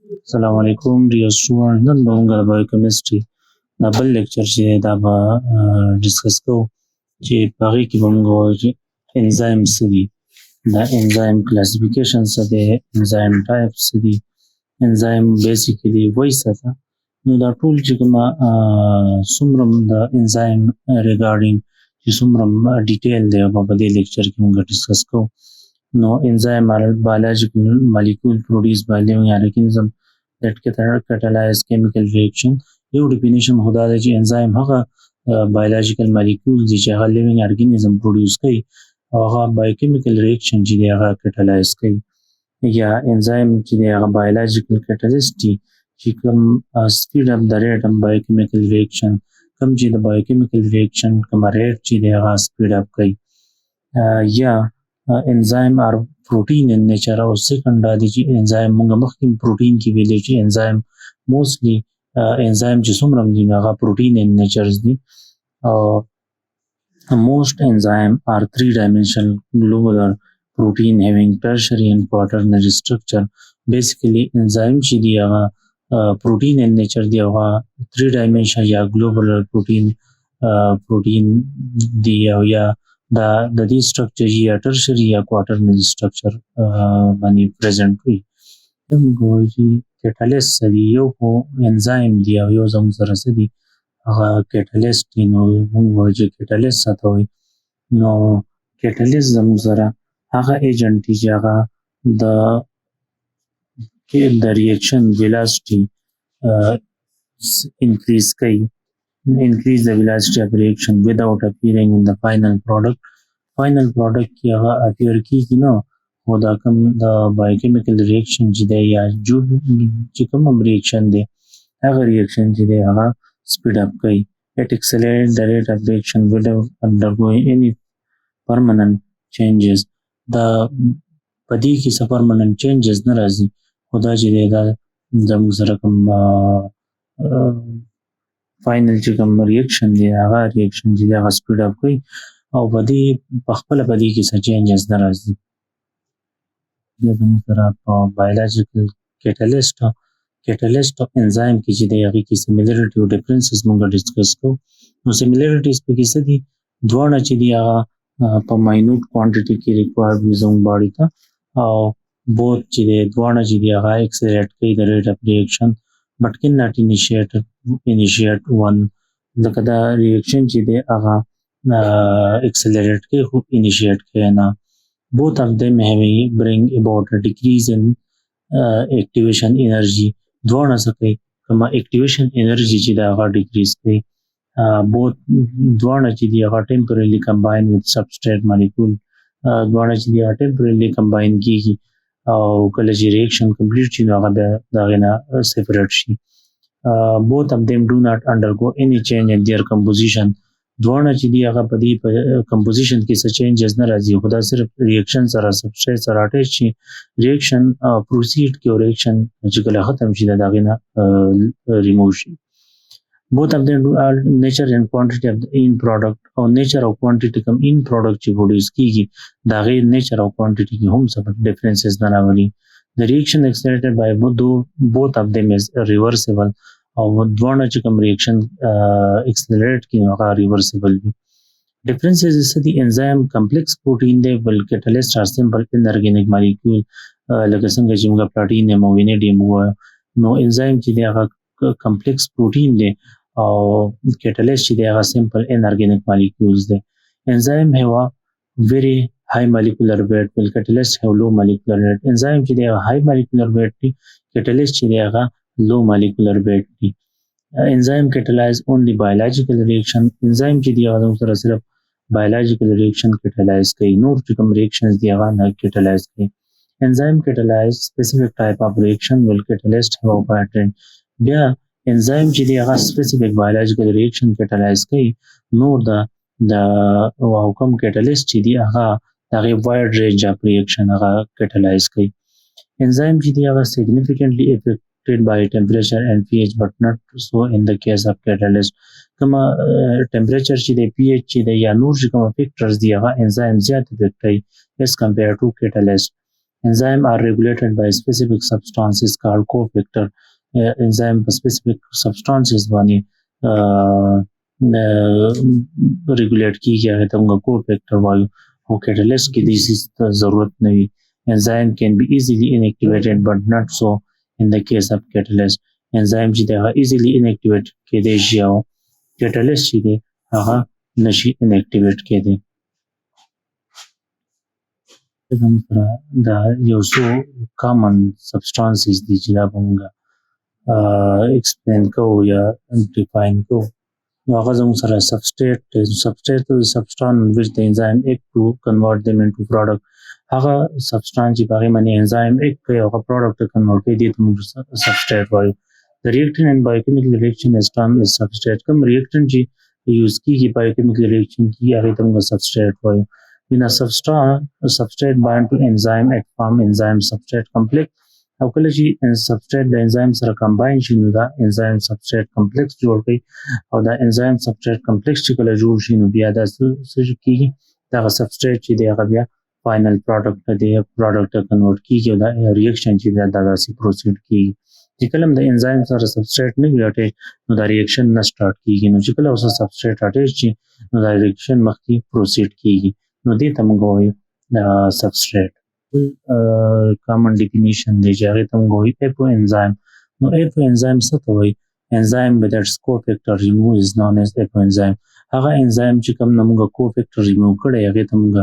Assalamu alaikum dear students. نن به موږ د Biochemistry دا بل lecture چې دی دا به discuss کوو چې په هغې کې به موږ ووایو چې enzymes څه دي، دا enzyme classification څه دی، enzyme types څه دي، enzyme basically وایي څه ده. نو دا ټول چې کومه څومره د enzyme regarding چې څومره ډیټیل دی به په دې lecture کې موږ discuss کوو. No, enzyme are biological molecule produced by living organism that catalyze chemical reaction. یو definition خدا دی چې enzyme هغه biological molecules دي چې هغه living organism produce کوي او هغه biochemical reaction چې دی هغه catalyze کوي. یا enzyme چې دی هغه biological catalyst دي چې کوم speed up the rate of biochemical reaction، کوم چې د biochemical reaction کوم rate چې دی هغه speed up کوي. یا enzyme are protein in nature او second دا دی چې enzyme موږ مخکې protein کې ویلې چې enzyme mostly enzyme چې څومره دي هغه protein in nature دي. Most enzyme are three-dimensional globular protein having tertiary and quaternary structure. Basically enzyme چې دی هغه protein in nature دی هغه three-dimensional یا globular protein دی او یا دا د دې structure یا tertiary یا quaternary structure باندې present وي. موږ وایو چې catalyst څه دي، یو خو enzyme دی او یو زموږ سره څه دي هغه catalyst دي. نو موږ وایو چې catalyst څه ته وایي. نو catalyst زموږ سره هغه agent دی چې هغه د reaction velocity increase کوي. Increase the velocity of reaction without appearing in the final product. Final product کې هغه appear کیږي نه، خو دا کوم د biochemical reaction چې دی یا چې کوم reaction دی هغه reaction چې دی هغه speed up کوي. It accelerates the rate of reaction without undergoing any permanent changes. دا په دې کې څه permanent changes نه راځي، خو دا چې دی دا زموږ سره کوم فاینل چې کوم ریاکشن دی هغه ریاکشن چې دی هغه سپیډ اپ کوي او په دې په خپله په دې کې څه چینجز نه راځي. بیا زموږ سره په بایولوژیکل کیټالیسټ او انزایم کې چې دی هغې کې سیمیلریټي او ډفرنسز موږ ډسکس کوو. نو سیمیلریټیز پکې څه دي، دواړه چې دي هغه په ماینوټ کوانټیټي کې ریکوایر وي زموږ باډي ته، او بوت چې دی دواړه چې دي هغه اکسلریټ کوي د ریټ اف ریاکشن but cannot initiate one. لکه دا ریاکشن چې دی هغه accelerate کوي خو initiate کوي نه. Both of them bring about a decrease in activation energy. دواړه څه کوي، کومه activation energy چې دی هغه decrease کوي. Both دواړه چې دی هغه temporarily combine with substrate molecule. دواړه چې دی هغه temporarily combine کیږي او کله چې ریاکشن کمپلیټ شي نو هغه د هغې نه سیپریټ شي. Both of them do not undergo any change in their composition. دواړه چې دي هغه په دې کمپوزیشن کې څه چینجز نه راځي، خو دا صرف ریاکشن سره سبسټریټ سره اټیچ شي، ریاکشن پروسیډ کې او ریاکشن چې کله ختم شي د هغې نه ریموو شي. Both of them are nature and quantity of the end product او nature او quantity کوم end product چې پروډیوس کیږي د هغې nature او quantity کې هم څه ډفرنسز نه راولي. The reaction accelerated by both of them is reversible او دواړه چې کوم ریاکشن اکسلریټ کیږي هغه ریورسیبل وي. ډفرنسز څه دي، انزایم کمپلیکس پروټین دی بل کیټالیسټ آر سمپل انارګینیک مالیکول، لکه څنګه چې موږ پلاټینیم او وینیډیم ووایو. نو انزایم چې دی هغه کمپلیکس پروټین دی او کیټالیسټ چې دی هغه سمپل انارګینیک مالیکولز دی. انزایم هیو very high molecular weight while catalysts have low molecular weight. Enzyme چې دی high molecular weight دی، catalyst چې دی هغه low molecular weight دی. Enzyme catalyze only biological reaction. Enzyme چې دی هغه سره صرف biological reaction catalyze کوي، نور چې کوم reactions دی هغه نه catalyze کوي. Enzyme catalyze specific type of reaction while catalyst have a pattern. بیا enzyme چې دی هغه specific biological reaction catalyze کوي، نور د کوم catalyst چې دی هغه د هغې wide range of reaction هغه catalyze کوي. Enzyme چې دی هغه significantly affected by temperature and pH but not so in the case of catalyst. کومه temperature چې دی pH چې دی یا نور چې کومه factors دی هغه enzyme زیات افیکټ کوي as compared to catalyst. Enzymes are regulated by specific substances called cofactor. Enzyme specific substances باندې regulate کیږي هغه ته موږ cofactor وایو او catalyst کې د ضرورت نه وي. Enzyme can be easily inactivated but not so in the case of catalyst. Enzyme چې هغه easily inactivate کېدای شي او catalyst چې دی هغه نشي inactivate کېدی. زموږ سره دا یو څو common substances دي چې دا به موږ explain کوو یا define کوو. نو هغه زموږ سره substrate is substance which the enzyme act to convert them into product. هغه substance چې په هغې باندې enzyme act کوي او هغه product ته convert کوي دې ته موږ substrate وایو. The reactant and biochemical reaction is termed as substrate. کوم reactant چې use کیږي biochemical reaction کې هغې ته موږ substrate وایو. When a substrate bind to enzyme it form enzyme substrate complex. او کله چې substrate د enzyme سره combine شي نو دا enzyme substrate complex جوړ کوي او دا enzyme substrate complex چې کله جوړ شي نو بیا دا څه کیږي دغه substrate چې دی هغه بیا final product ته دی product ته convert کیږي او دا reaction چې دا داسې proceed کیږي. چې کله د enzyme سره substrate نه وي attach نو دا reaction نه start کیږي. نو چې کله اوس substrate attach شي نو دا reaction مخکې proceed کیږي. نو دې ته موږ وایو substrate. common definition دی چې هغې ته موږ وایو apoenzyme. نو apoenzyme څه ته وایي؟ enzyme with its cofactor remove is known as apoenzyme. هغه enzyme چې کوم نه موږ cofactor remove کړی هغې ته موږ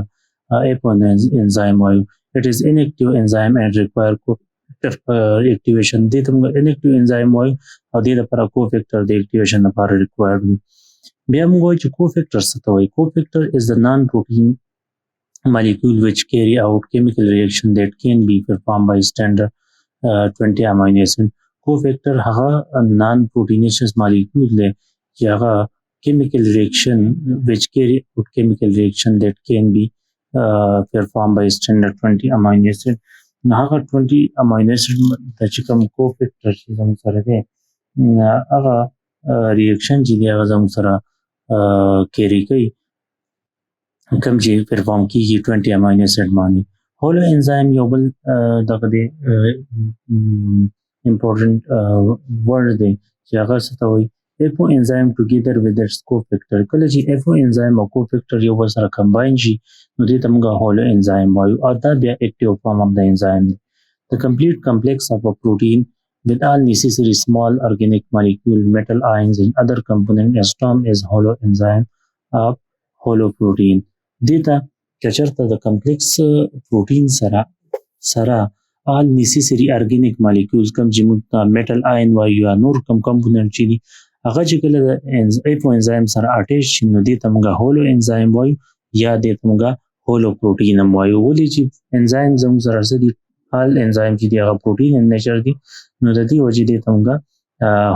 apoenzyme وایو. It is inactive enzyme and require cofactor activation. دې ته موږ inactive enzyme وایو او دې لپاره cofactor د activation لپاره required وي. بیا موږ وایو چې cofactor څه ته وایي؟ cofactor is the non-protein molecule which carry out chemical reaction that can be performed by standard 20 amino acid. Cofactor هغه non-proteinaceous molecule دی چې هغه chemical reaction which carry out chemical reaction that can be performed by standard 20 amino acid. نو هغه 20 amino acid د چې کوم cofactor چې زموږ سره دی هغه reaction چې دی هغه زموږ سره carry کوي کوم چې پرفارم کیږي 20 امینو اسید باندې. هولو انزایم یو بل دغه دی امپورټنټ ورډ دی چې هغه څه ته وایي اپو انزایم ټوګیدر وذ اټس کوفیکټر. کله چې اپو انزایم او کوفیکټر یو بل سره کمباین شي نو دې ته موږ هولو انزایم وایو او دا بیا اکټیو فارم اف د انزایم دی. The complete complex of a protein with all necessary small organic molecule, metal ions and other components is termed as hollow enzyme of hollow protein. دیتا کچرته د کمپلیکس پروتین سره all necessary organic molecules کوم چې موږ میټل آین وایو یا نور کوم کمپوننټ چې دي هغه چې کله د اپو انزایم سره اټیچ شي نو دې ته موږ هولو انزایم وایو یا دې ته موږ هولو پروتین هم وایو. ولې چې انزایم زموږ سره څه دي all enzyme چې دی هغه پروتین ان نیچر دي نو د دې وجې دې ته موږ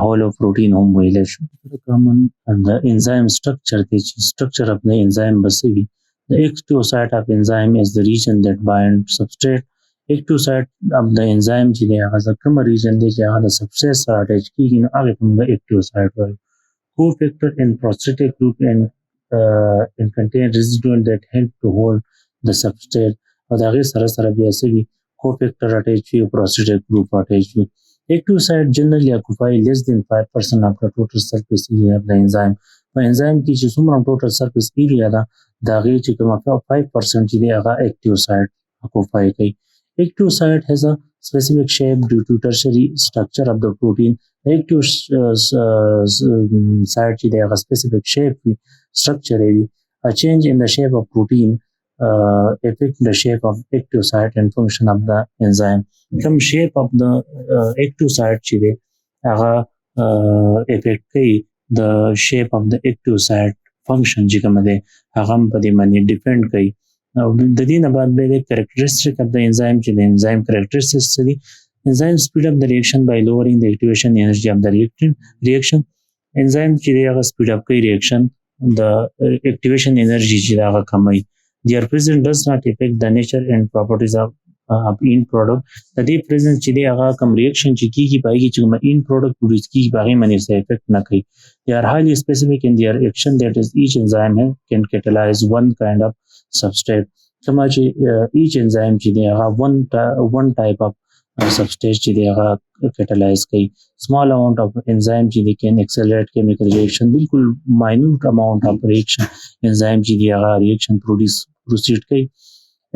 هولو پروتین هم ویلی شو. کامن د انزایم سټرکچر دی چې سټرکچر اف د انزایم بس وي. The active site of enzyme is the region that binds substrate. Active site of the enzyme چې دی هغه کوم region دی چې هغه د substrate سره اټیچ کیږي نو هغه ته موږ active site وایو. Cofactor in prosthetic group and contain residual that help to hold the substrate او د هغې سره بیا څه وي cofactor اټیچ وي او prosthetic group اټیچ وي. Active site generally occupy less than 5% of the total surface area of the enzyme. په انزایم کې چې څومره ټوټل سرفیس ایریا ده د هغې چې کومه 5% چې دی هغه اکټیو سایټ اکوپای کوي. اکټیو سایټ هیز ا specific shape due to tertiary structure of the protein. The active site چې دی هغه specific shape وي structure وي. A change in the shape of protein affect the shape of active site and function of the enzyme. کوم shape of the active site چې دی هغه affect کوي the shape of the active site function چې کوم دی هغه په دې باندې ډیپند کوي. د دې نه بعد به characteristic of the enzyme چې د enzyme characteristics څه دي. enzyme speed up the reaction by lowering the activation energy of the reaction. enzyme چې دی هغه speed up کوي reaction the activation energy چې هغه کموي. their presence does not affect the nature and properties of end product. د دې presence چې دی هغه کوم reaction چې کیږي پایږي چې کوم end product produce کیږي هغه باندې څه effect نه کوي. They are highly specific in their action, that is each enzyme can catalyze one kind of substrate. کما چې each enzyme چې دی هغه one type of substrate چې دی هغه catalyze کوي. Small amount of enzyme چې دی can accelerate chemical reaction. بالکل minute amount of reaction enzyme چې دی هغه reaction proceed کوي.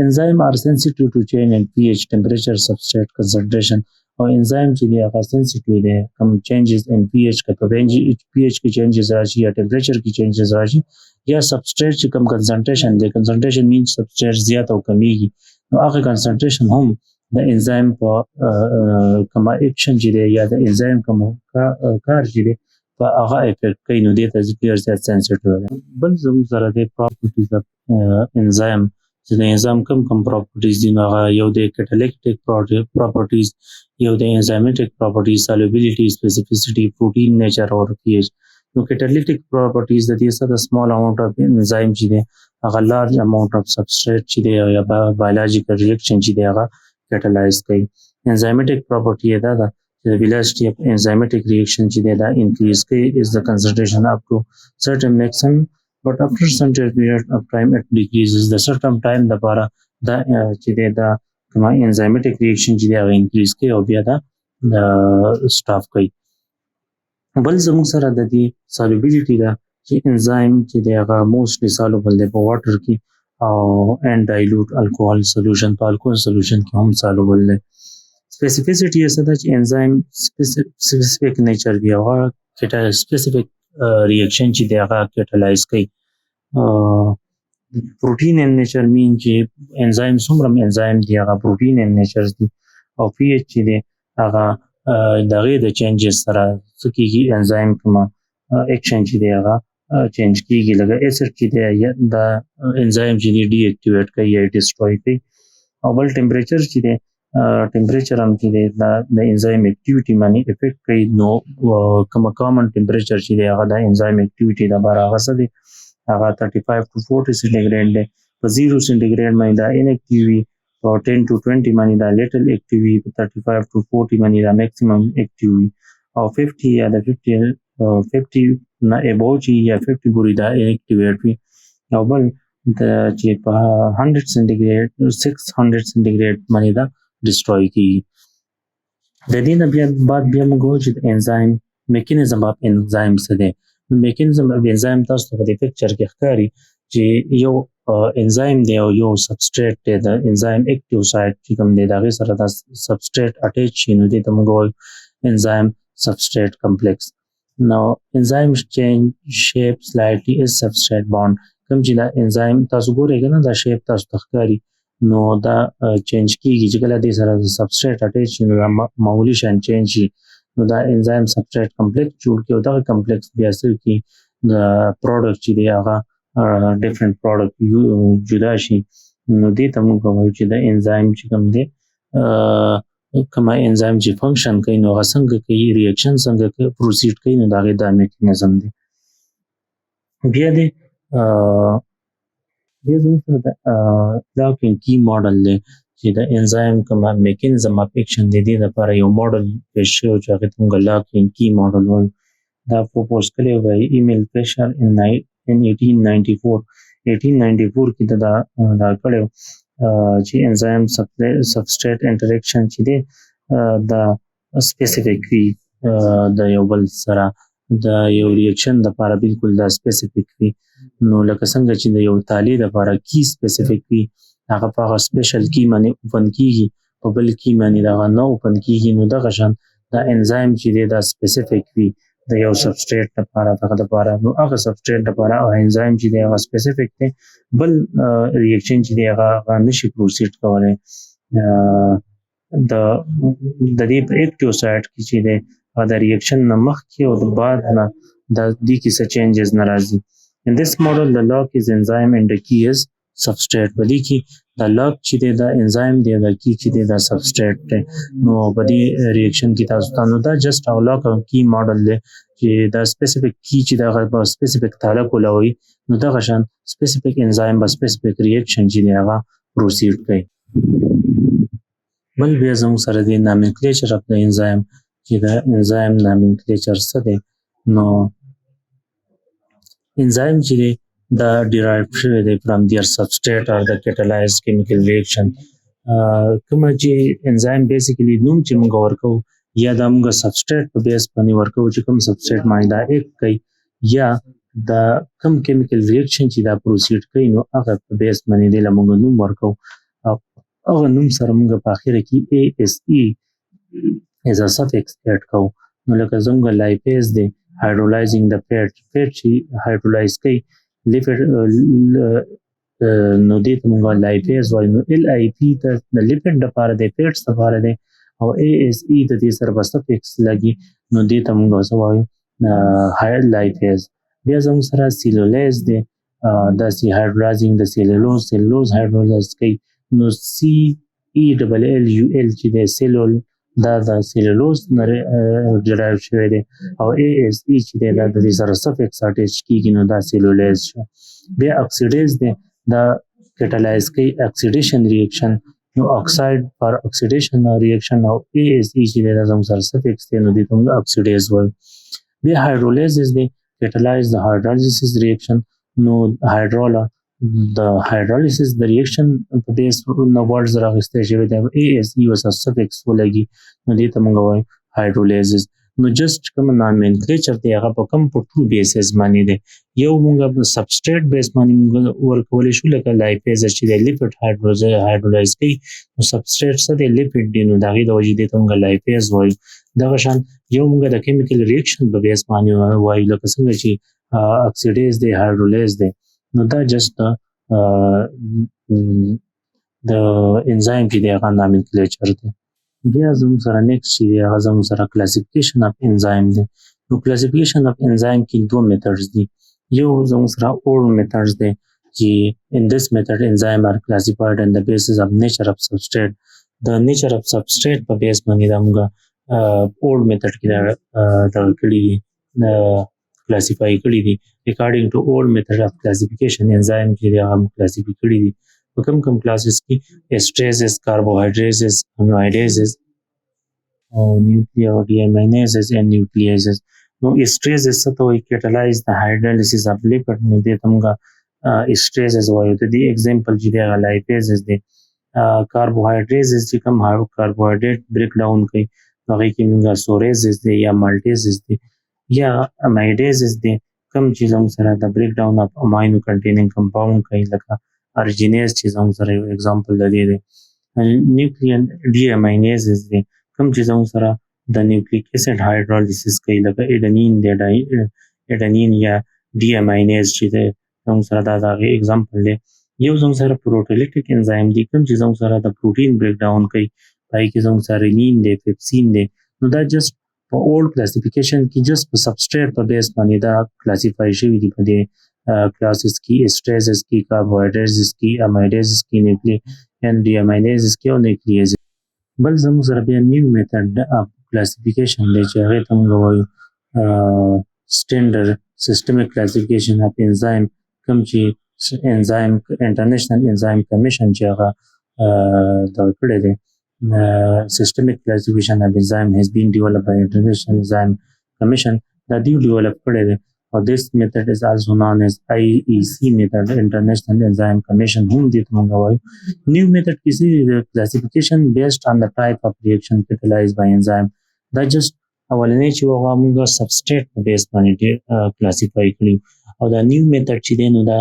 Enzyme are sensitive to change in pH, temperature, substrate concentration. او enzyme چې دی هغه sensitive دی کوم changes in pH کې pH کې changes راشي یا temperature کې changes راشي یا substrate چې کوم concentration دی. concentration means substrate زیات او کمیږي نو هغه concentration هم د enzyme په کوم اکشن چې دی یا د enzyme کوم کار چې دی په هغه افیکټ کوي نو دې ته ډېر زیات sensitive دی. بل زموږ سره د properties of enzyme چې د enzyme کوم properties دي نو هغه یو د catalytic properties یو د enzymatic properties solubility specificity protein nature or pH. نو catalytic properties د دې سره small amount of enzyme چې دی هغه large amount of substrate چې دی یا biological reaction چې دی هغه catalyze کوي. enzymatic property دا ده چې the velocity of enzymatic reaction چې دی دا increase کوي is the concentration up to certain maximum but after some period of time it decreases. the certain time لپاره دا چې دی دا کوم enzymatic reaction چې دی هغه increase کوي او بیا دا stop کوي. بل زموږ سره د دې solubility دا چې enzyme چې دی هغه mostly soluble دی په water کې او and dilute alcohol solution په alcohol solution کې هم soluble دی. specificity یې څه ده چې enzyme specific nature دی هغه specific reaction چې دی هغه catalyze کوي. protein in nature mean چې enzyme څومره enzyme دی هغه protein in nature دی او pH چې دی هغه دغه د چینجز سره څه کیږي enzyme کوم اکشن چې دی هغه چینج کیږي لکه اسید چې دی د enzyme چې دی ډي اکټیویټ کوي یا ډیسټروي کوي. او بل ټمپریچر چې دی ټمپریچر هم چې دی د enzyme اکټیویټي باندې افیکټ کوي نو کوم کامن ټمپریچر چې دی هغه د enzyme اکټیویټي د بار هغه څه دی هغه 35 to 40 سینټیګریډ دی. په 0 سینټیګریډ باندې دا inactive وي او 10 to 20 باندې دا little active وي 35 to 40 باندې دا maximum active وي او 50 یا د 50 نه above یا 50 پورې دا inactivate وي او بل د چې په 100 سینټیګریډ 600 سینټیګریډ باندې دا destroy کیږي. د دې نه بعد بیا موږ وایو چې enzyme mechanism of enzyme څه دی. mechanism of enzyme تاسو ته د پکچر کې ښکاري چې یو enzyme دی او یو substrate دی. د enzyme active site چې کوم دی د هغې سره دا substrate attach شي نو دې ته موږ وایو enzyme substrate complex. now enzyme change shape slightly is substrate bond. کوم چې دا enzyme تاسو ګورئ که نه دا shape تاسو ته ښکاري نو دا چینج کیږي چې کله دې سره د substrate attach شي نو دا معمولي شان چینج شي نو دا enzyme substrate complex جوړ کړي او دغه complex بیا څه کوي د product چې دی هغه different product جدا شي نو دې ته موږ وایو چې د enzyme چې کوم دی کومه enzyme چې function کوي نو هغه څنګه کوي reaction څنګه proceed کوي نو د هغې دا mechanism دی. بیا دی بیا زموږ سره د lock and key model دی چې د enzyme کومه mechanism of action دی دې لپاره یو model پیش شوی چې هغې ته موږ lock and key model وایو. دا propose کړی وی ایمیل فریشر in 1894 کې دا کړی چې enzyme substrate interaction چې دی دا specific وي د یو بل سره د یو ریاکشن لپاره بالکل دا specific وي نو لکه څنګه چې د یو تالې لپاره کی specific وي هغه په هغه special کی باندې اوپن کیږي په بل کی باندې دغه نه اوپن کیږي نو دغه شان دا enzyme چې دی دا specific وي د یو substrate لپاره دغه لپاره نو هغه substrate لپاره او enzyme چې دی هغه specific دی بل ریاکشن چې دی هغه نشي proceed کولی د دې په active site کې چې دی د ریاکشن نه مخکې او د بعد نه د دې کې څه changes نه راځي. In this model the lock is enzyme and the key is substrate. په دې کې د lock چې دی دا enzyme دی د key چې دی دا substrate دی نو په دې ریاکشن کې تاسو ته نو دا just او lock او key model دی چې دا specific key چې دا په specific تاله کولوي نو دغه شان specific enzyme په specific reaction چې دی هغه proceed کوي. بل بیا زموږ سره دی nomenclature of the enzyme چې دا enzyme nomenclature څه دی نو enzyme چې دی دا ډیرایو شوی دی فرام دیر سبسټریټ or د catalyzed chemical reaction. کومه چې انزایم بیسیکلی نوم چې موږ ورکو یا دا موږ سبسټریټ په بیس باندې ورکو چې کوم سبسټریټ باندې دا ایک کوي یا دا کوم کیمیکل ریاکشن چې دا پروسیډ کوي نو هغه په بیس باندې دی موږ نوم ورکو او هغه نوم سره موږ په اخره کې ASE as a suffix add کوو. نو لکه زموږ لایپیز دی hydrolyzing the fat چې hydrolyze کوي lipid نو دې ته موږ لایپیز وایو. نو LIP ته د لیپید لپاره دی فیټس لپاره دی او ASE د دې سره به سفکس لګي نو دې ته موږ څه وایو لایپیز. بیا زموږ سره سیلولیز دی داسې hydrolyzing د سیلولوز hydrolyze کوي نو CELLUL چې دی سیلول دا د سیلولوز نه ډیرایو شوی دی او ASE چې دی دا د دې سره سفکس اټیچ کیږي نو دا سیلولیز شو. بیا اکسیډیز دی دا کټالایز کوي اکسیډیشن ریاکشن نو اکساید پر اکسیډیشن ریاکشن او ASE چې دی دا زموږ سره سفکس دی نو دې ته موږ اکسیډیز وایو. بیا هایدرولیزز دی catalyze the hydrolysis reaction نو د hydrolysis د reaction په بیس نو ورډز راغستې شوی دی ASE وس سفکس ولګي نو دې ته موږ وایو hydrolysis. نو جست کوم نامنکلیچر دی هغه په کوم په ټو بیسز باندې دی یو موږ سبسټریټ بیس باندې ورکول شو لکه لایپیز چې دی لیپید هایدرولیز کوي نو سبسټریټ څه دی لیپید دی نو دغه د وجې دی ته موږ لایپیز وایو. دغه شان یو موږ د کیمیکل ریاکشن په بیس باندې وایو لکه څنګه چې اکسیډیز دی هایدرولیز دی نو دا جست د انزایم چې دی هغه نامنکلیچر دی. بیا زموږ سره نیکسټ چې دی هغه زموږ سره کلاسیفیکیشن اف انزایم دی. نو کلاسیفیکیشن اف انزایم کې دوه میتھډز دي. یو زموږ سره اولډ میتھډز دی چې in this method enzyme are classified on the basis of nature of substrate. د nature of substrate په بیس باندې دا موږ اولډ میتھډ کې دا کړي دي کلاسیفای کړي دي according to old method of classification enzyme چې دا هم کلاسیفای کړي دي په کوم کلاسز کې esterases carbohydrates amidases nucleodeaminases and nucleases. نو esterases څه ته وایي catalyze the hydrolysis of lipid نو دې ته موږ esterases وایو. د دې اگزامپل چې دی هغه lipases دی. carbohydrates چې کوم carbohydrate break down کوي هغه کې موږ sorases دی یا maltases دی یا amidases دی کوم چې زموږ سره د break down of amino containing compound کوي لکه arginase چې زموږ سره یو اگزامپل د دې دی. nucleodeaminases دی کوم چې زموږ سره د nucleic acid hydrolysis کوي لکه adenine یا deaminase چې دی زموږ سره دا دغه اگزامپل دی. یو زموږ سره پروټیلیټیک انزایم دی کوم چې زموږ سره د پروټین بریک ډاون کوي پای کې زموږ سره رینین دی پیپسین دی نو دا جست په اولډ کلاسیفیکیشن کې جست په سبسټریټ په بیس باندې دا کلاسیفای شوی دی په دې کلاسز کې استریسز کې کاربوهایډریټس کې امیډیزز کې ډیامینیزز کې او نیوکلیز. بل زموږ سره بیا نیو میتھډ اف کلاسیفیکیشن دی چې هغه ته موږ وایو سټینډرډ سیستمیک کلاسیفیکیشن اف انزایم کوم چې انزایم انټرنیشنل انزایم کمیشن چې هغه دا کړی دی systemic classification of enzyme has been developed by International Enzyme Commission دا دی develop کړی دی or this method is also known as IEC method International Enzyme Commission هم دې ته موږ وایو. new method کې classification based on the type of reaction catalyzed by enzyme دا just اولنې چې هغه موږ substrate په بیس باندې کلاسیفای کړی او دا نیو میتھډ چې دی نو دا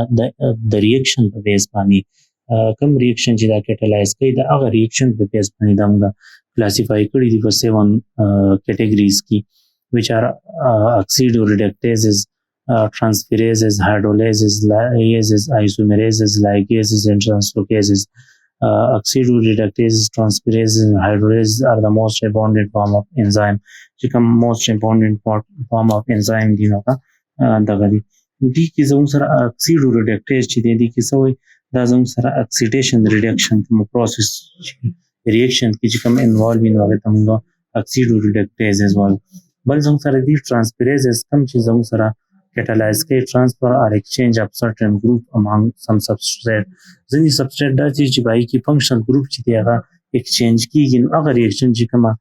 د ریاکشن په بیس باندې کوم ریاکشن چې دا کټالایز کوي دا هغه ریاکشن په بیس باندې دا موږ کلاسیفای کړی دي په 7 کیټګریز کې which are oxidoreductases transferases hydrolases lyases isomerases ligases and translocases. Oxidoreductases transferases and hydrolases are the most abundant form of enzyme چې کوم most important form of enzyme دی نو دغه دی دې کې زموږ سره oxidoreductase چې دی کې څه وایي دا زموږ سره oxidation reduction کوم پروسس ریاکشن کې چې کوم انوالو وي نو هغه ته موږ oxidoreductases وایو. بل زموږ سره دي transferases کوم چې زموږ سره catalyze کوي transfer or exchange of certain group among some substrate. ځینې substrate داسې چې پای کې functional group چې دی هغه exchange کیږي نو هغه ریاکشن چې کومه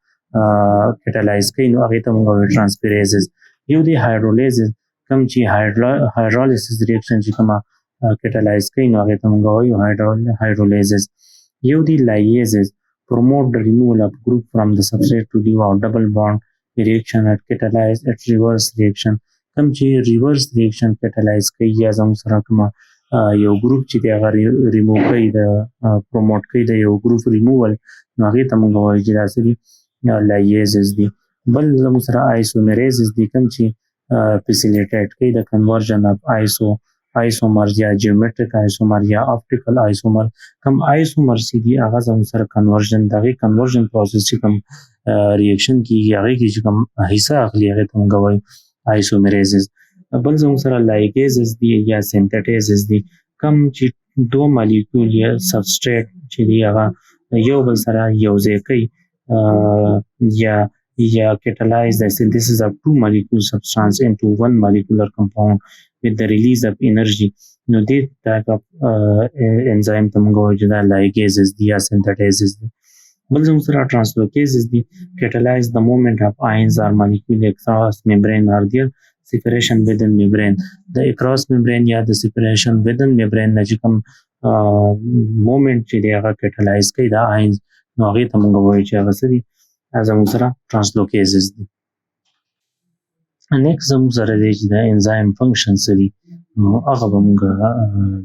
catalyze کوي نو هغه ته موږ transferases. یو دی hydrolases کوم چې هایدرولایسس ریاکشن چې کومه کټالایز کوي نو هغه ته موږ وایو هایدرولیزس. یو دی لایزز promote the removal of group from the substrate to leave out double bond reaction at catalyze at reverse reaction. کوم چې reverse reaction catalyze کوي یا زموږ سره کومه یو ګروپ چې دی هغه ریموو کوي د پروموټ کوي د یو ګروپ ریموول نو هغې ته موږ وایو چې دا څه دي لایزز دي. بل زموږ سره آیسومیریزز دي کوم چې فیسیلیټیټ کوي د کنورژن اف آیسومر یا جیومیټریک آیسومر یا اپټیکل آیسومر. کوم آیسومر چې دي هغه زموږ سره کنورژن د هغې کنورژن پروسس چې کوم ریاکشن کېږي هغې کې چې کوم حصه اخلي هغې ته موږ وایو آیسومیریزز. بل زموږ سره لایګیزز دي یا سینتھیټیزز دي کوم چې دو مالیکول یا سبسټریټ چې دي هغه یو بل سره یوځای کوي یا catalyze the synthesis of two molecule substance into one molecular compound with the release of energy. نو دې type of enzyme ته موږ وایو چې دا ligases دي یا synthetases دي. بل زموږ سره translocases دي catalyze the movement of ions or molecule across membrane or their separation within membrane. د across membrane یا د separation within membrane نه چې کوم movement چې دی هغه catalyze کوي دا ions نو هغې ته موږ وایو چې هغه څه دي زموږ سره translocases دي. نیکسټ زموږ سره دی چې د انزایم فنکشن څه دي نو هغه به موږ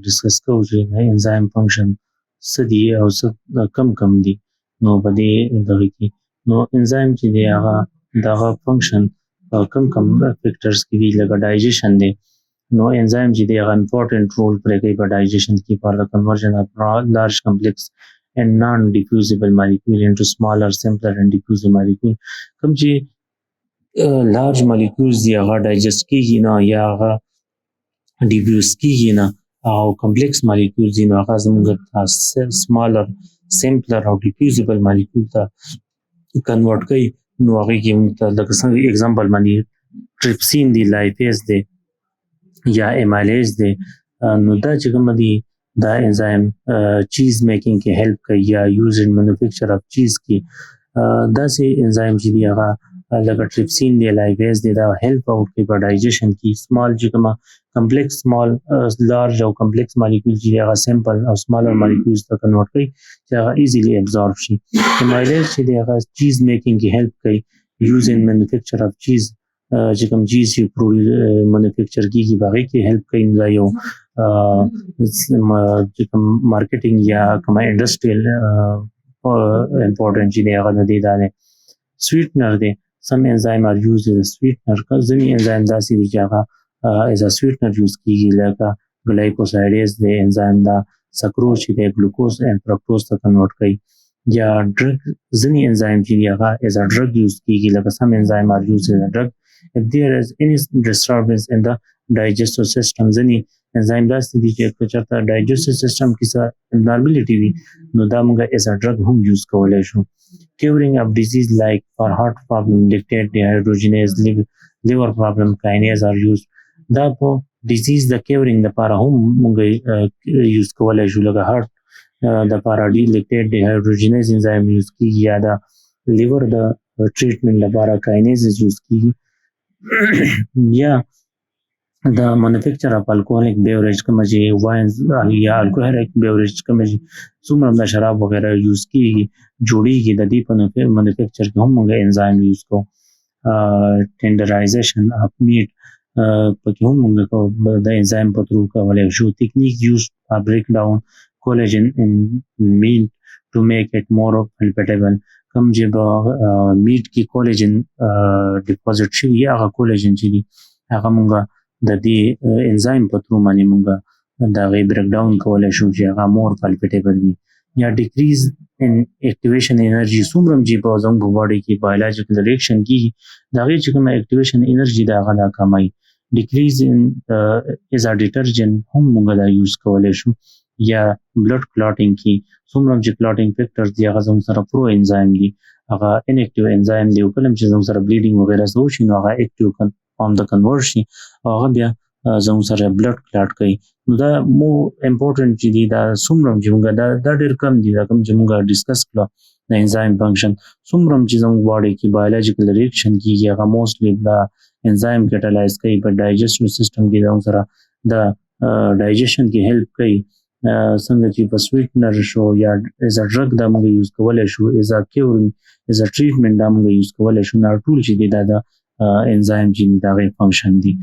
ډسکس کوو چې د انزایم فنکشن څه دي او څه کم دي. نو په دې دغه کې نو انزایم چې دی هغه دغه فنکشن کم فیکټرز کې دي لکه ډایجیشن دی. نو انزایم چې دی هغه امپورټنټ رول پلی کوي په ډایجیشن کې فار د کنورژن اف لارج کمپلیکس and non-diffusible molecule into smaller, simpler and diffusive molecule. کوم چې large molecules دی هغه ډایجست کېږي نه یا هغه ډیفیوز کېږي نه او complex molecules دی نو هغه زموږ smaller, simpler او diffusible molecule ته کنورټ کوي. نو هغې کې موږ ته لکه څنګه اگزامپل باندې ټریپسین دی لایپیز دی یا ایمالیز دی. نو دا چې کومه دي دا انزایم چیز میکنگ کې هیلپ کوي یا یوز ان مینوفیکچر اف چیز کې داسې انزایم چې دی هغه لکه ټریپسین دی لایپیز دی دا هیلپ آؤٹ کوي په ډایجیشن کې سمال چې کومه کمپلیکس سمال لارج او کمپلیکس مالیکول چې هغه سمپل او سمالر مالیکولز ته کنورټ کوي چې هغه ایزیلی ابزورب شي. ایمالیز چې دی هغه چیز میکنگ کې هیلپ کوي یوز ان مینوفیکچر اف چیز چې کوم چیز چې مینوفیکچر کېږي په هغې کې هیلپ کوي. دا یو چې کوم مارکیټینګ یا کوم انډسټریل امپورټنټ چې دی هغه د دې دا دی. سویټنر دی سم انزایم آر یوز ایز سویټنر. ځینې انزایم داسې دي چې هغه ایز ا سویټنر یوز کېږي لکه ګلایکوسایډیز دی انزایم دا سکروز چې دی ګلوکوز اینډ فرکټوز ته کنورټ کوي. یا ډرګ ځینې انزایم چې دی هغه ایز ا ډرګ یوز کېږي لکه سم انزایم آر یوز ایز ا ډرګ if there is any disturbance in the digestive system. ځینې انزایم داسې دي چې که چېرته ډایجسټیو سیسټم کې څه ابنارملټي وي نو دا موږ ایز ا ډرګ هم یوز کولی شو. کیورینګ اف ډیزیز لایک فار هارټ پرابلم لیکټیټ ډیهایډروجینیز لیور پرابلم کاینیز آر یوز. دا په ډیزیز د کیورینګ دپاره هم موږ یوز کولی شو لکه هارټ دپاره لیکټیټ ډیهایډروجینیز انزایم یوز کېږي یا د لیور د ټریټمنټ لپاره کاینیزز یوز کېږي. یا د مینوفیکچر اف الکوهولیک بیوریج کومه چې واینز یا الکوهولیک بیوریج کومه چې څومره د شراب وغیره یوز کېږي جوړېږي د دې په مینوفیکچر کې هم موږ انزایم یوز کوو. ټینډرایزیشن اف میټ پکې هم موږ د انزایم په تھرو کولی شو. تکنیک یوز بریک ډاون کولیجن ان میټ ټو میک اټ مور پلپټیبل. کوم چې په میټ کې کولیجن ډیپوزټ شوي هغه کولیجن چې دي هغه موږ د دې انزایم په تھرو باندې موږ د هغې بریک ډاون کولی شو چې هغه مور پلپټیبل وي. یا ډیکریز ان اکټیویشن انرژي څومره چې په زموږ په باډي کې بایولوژیکل ریاکشن کېږي د هغې چې کومه اکټیویشن انرژي د هغه دا کموي. ډیکریز ان ایز ا ډیټرجنټ هم موږ دا یوز کولی شو. یا بلډ کلاټینګ کې څومره چې کلاټینګ فیکټرز دي هغه زموږ سره پرو انزایم دي هغه انیکټیو انزایم دی او کله چې زموږ سره بلیډینګ وغیره څه وشي نو هغه اکټیو فارم ته کنورټ شي او هغه بیا زموږ سره بلډ کلاټ کوي. نو دا مو امپورټنٹ چې دي دا څومره چې موږ دا ډېر کم دي دا کوم چې موږ ډیسکس کړو د انزایم فنکشن څومره چې زموږ باډي کې بایولوژیکل ریاکشن کیږي هغه موستلی دا انزایم کټالایز کوي په ډایجسټیو سیستم کې دا سره دا ډایجیشن کې هیلپ کوي څنګه چې په سویټنر شو یا ایز ا ډرګ دا موږ یوز کولای شو ایز ا کیور ایز ا ټریټمنټ دا موږ یوز کولای شو. نه ټول چې دي دا انزایم چې دا غي فنکشن دي.